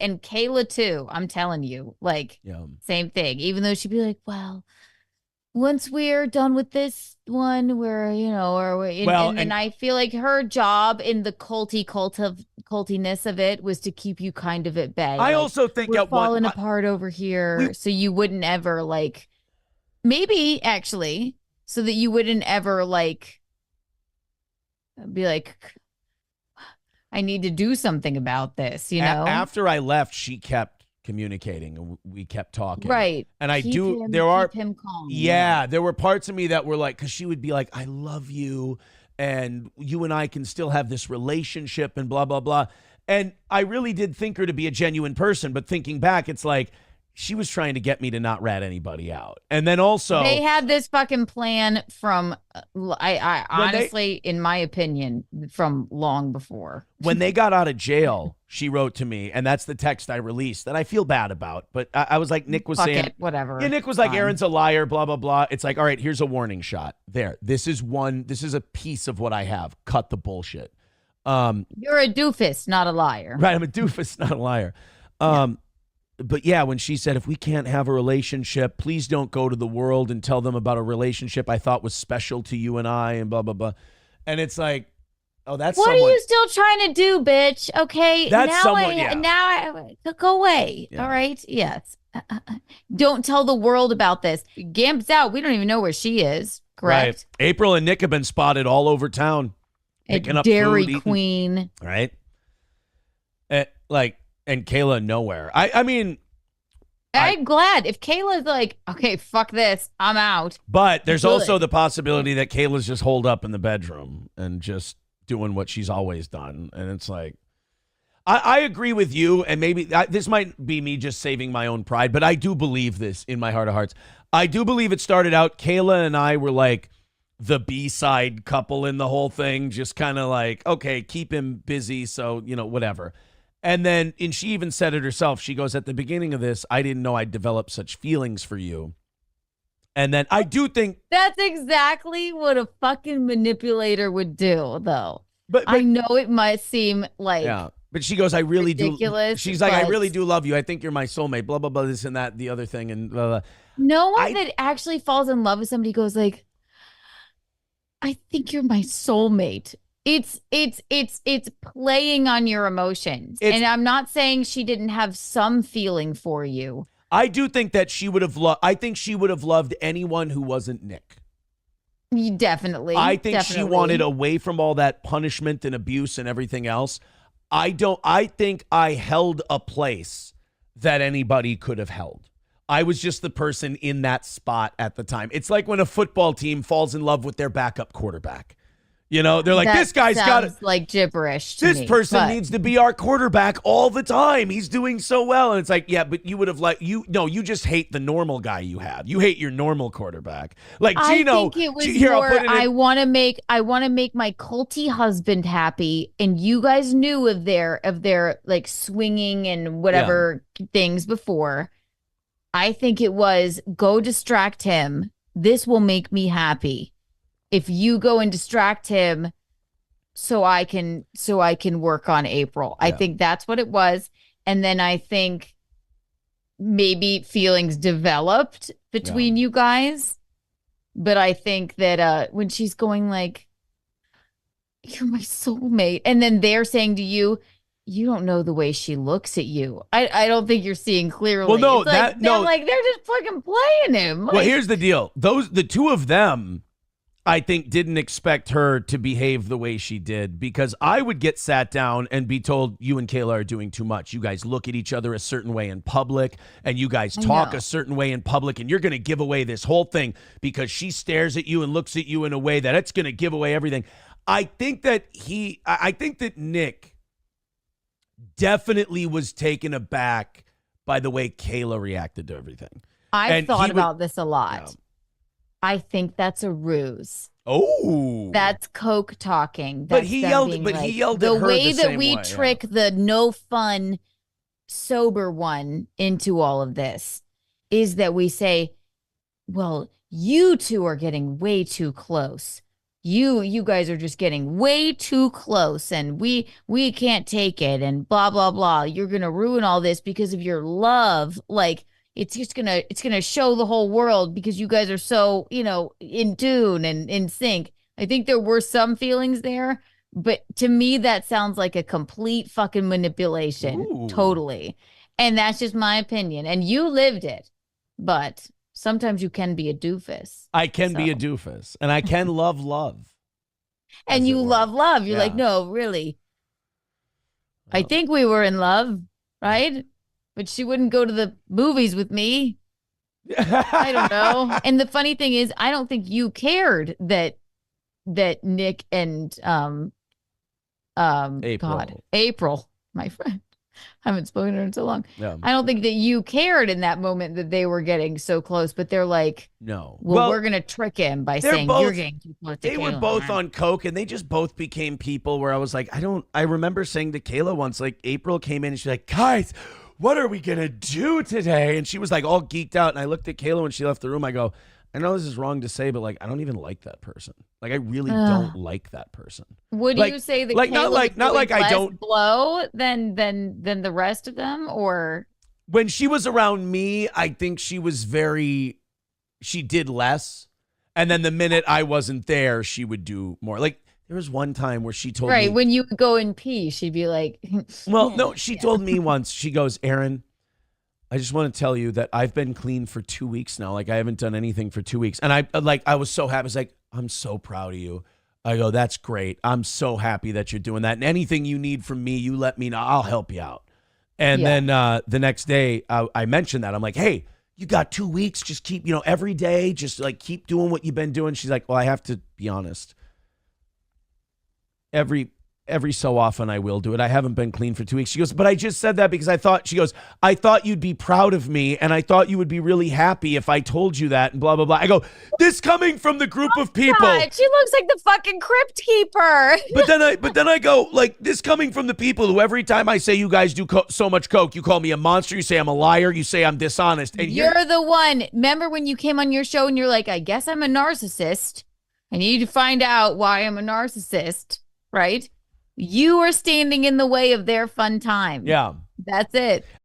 And Kayla too. I'm telling you, like, Yeah. same thing. Even though she'd be like, well, once we're done with this one, we're, Well, and then and I feel like her job in the cultiness of it was to keep you kind of at bay. I Like, also think we're at one falling apart over we here. So you wouldn't ever like, maybe actually, so that you wouldn't ever like be like, I need to do something about this, you know? after I left, she kept communicating and we kept talking. Right. And I Keep do, him, there keep are, him calm. Yeah. yeah, there were parts of me that were like, because she would be like, I love you. And you and I can still have this relationship and blah, blah, blah. And I really did think her to be a genuine person. But thinking back, it's like she was trying to get me to not rat anybody out. And then They also, had this fucking plan from, I when they, honestly, in my opinion, from long before. when they got out of jail, she wrote to me, and that's the text I released that I feel bad about. But I was like, Nick was Fuck saying, it, whatever. yeah, Nick was It's like, fine. Aaron's a liar, blah, blah, blah. It's like, all right, here's a warning shot. There. This is a piece of what I have. Cut the bullshit. You're a doofus, not a liar. Right. I'm a doofus, not a liar. Yeah. But yeah, when she said, if we can't have a relationship, please don't go to the world and tell them about a relationship I thought was special to you and I, and blah, blah, blah. And it's like, oh, that's What are someone. you still trying to do, bitch? Okay, That's now someone, yeah. go away. Yeah. All right, yes. Don't tell the world about this. Gamp's out. We don't even know where she is. Correct. Right. April and Nick have been spotted all over town picking At up Dairy food, eating, Queen. right? And Kayla nowhere. I mean, I'm glad if Kayla's like, okay, fuck this, I'm out. but there's Good. also the possibility that Kayla's just holed up in the bedroom and just doing what she's always done. And it's like, I agree with you, and maybe this might be me just saving my own pride, but I do believe this in my heart of hearts. I do believe it started out, Kayla and I were like the B-side couple in the whole thing, just kind of like, okay, keep him busy, so, whatever. And she even said it herself. She goes, at the beginning of this, I didn't know I'd develop such feelings for you. And then I do think That's exactly what a fucking manipulator would do, though. but I know it might seem like yeah. But she goes, I really ridiculous, do. She's like, I but really do love you. I think you're my soulmate, blah, blah, blah, this and that, the other thing. And blah, blah. no one that actually falls in love with somebody goes like, I think you're my soulmate. It's playing on your emotions. And I'm not saying she didn't have some feeling for you. I do think that she would have I think she would have loved anyone who wasn't Nick. Definitely. I think she wanted away from all that punishment and abuse and everything else. I think I held a place that anybody could have held. I was just the person in that spot at the time. It's like when a football team falls in love with their backup quarterback. They're like, that this guy's got it. Like gibberish. This person needs to be our quarterback all the time. He's doing so well. And it's like, yeah, but you would have you just hate the normal guy you have. You hate your normal quarterback. Like Gino. I think it was more, I want to make my culty husband happy. And you guys knew of their like swinging and whatever things before. I think it was go distract him. This will make me happy. If you go and distract him so I can work on April. I think that's what it was. And then I think maybe feelings developed between you guys. But I think that when she's going like, you're my soulmate. And then they're saying to you, you don't know the way she looks at you. I don't think you're seeing clearly. Well, no, they're just fucking playing him. Well, here's the deal. The two of them, I think, didn't expect her to behave the way she did, because I would get sat down and be told, you and Kayla are doing too much. You guys look at each other a certain way in public, and you guys talk a certain way in public, and you're going to give away this whole thing because she stares at you and looks at you in a way that it's going to give away everything. I think that Nick definitely was taken aback by the way Kayla reacted to everything. I've thought about this a lot. Yeah. I think that's a ruse. Oh, that's Coke talking. But he yelled at her the way that we trick the no fun, sober one into all of this is that we say, well, you two are getting way too close. you guys are just getting way too close and we can't take it and blah blah blah. You're gonna ruin all this because of your love. Like it's gonna show the whole world because you guys are so, in tune and in sync. I think there were some feelings there, but to me that sounds like a complete fucking manipulation. Ooh. Totally. And that's just my opinion. And you lived it, but sometimes you can be a doofus. I can be a doofus, and I can love. And you love love. You're like, no, really. I think we were in love, right? But she wouldn't go to the movies with me. I don't know. And the funny thing is, I don't think you cared that Nick and April, my friend. I haven't spoken to her in so long. Yeah. I don't think that you cared in that moment that they were getting so close, but they're like, no. Well, we're going to trick him by saying you're getting too close to They Kayla. were both on coke, and they just both became people where I was like, I remember saying to Kayla once, like, April came in and she's like, guys, what are we going to do today? And she was like all geeked out. And I looked at Kayla when she left the room. I go, I know this is wrong to say, but like, I don't even like that person. Like, I really don't like that person. Would you say that like Kayla not like I don't blow than the rest of them? Or when she was around me, I think she did less. And then the minute I wasn't there, she would do more. Like, there was one time where she told me. Right, when you would go and pee, she'd be like. Well, no, she told me once, she goes, Aaron, I just want to tell you that I've been clean for 2 weeks now. Like, I haven't done anything for 2 weeks. And I was so happy. I was like, I'm so proud of you. I go, that's great. I'm so happy that you're doing that. And anything you need from me, you let me know. I'll help you out. And then the next day, I mentioned that. I'm like, hey, you got 2 weeks. Just keep, every day, just like keep doing what you've been doing. She's like, well, I have to be honest. Every so often I will do it. I haven't been clean for 2 weeks. She goes, but I just said that because I thought you'd be proud of me and I thought you would be really happy if I told you that and blah, blah, blah. I go, this coming from the group of people. God, she looks like the fucking crypt keeper. But then I go, like, this coming from the people who every time I say you guys do so much coke, you call me a monster, you say I'm a liar, you say I'm dishonest. And you're the one. Remember when you came on your show and you're like, I guess I'm a narcissist. I need to find out why I'm a narcissist, right? You are standing in the way of their fun time. Yeah. That's it.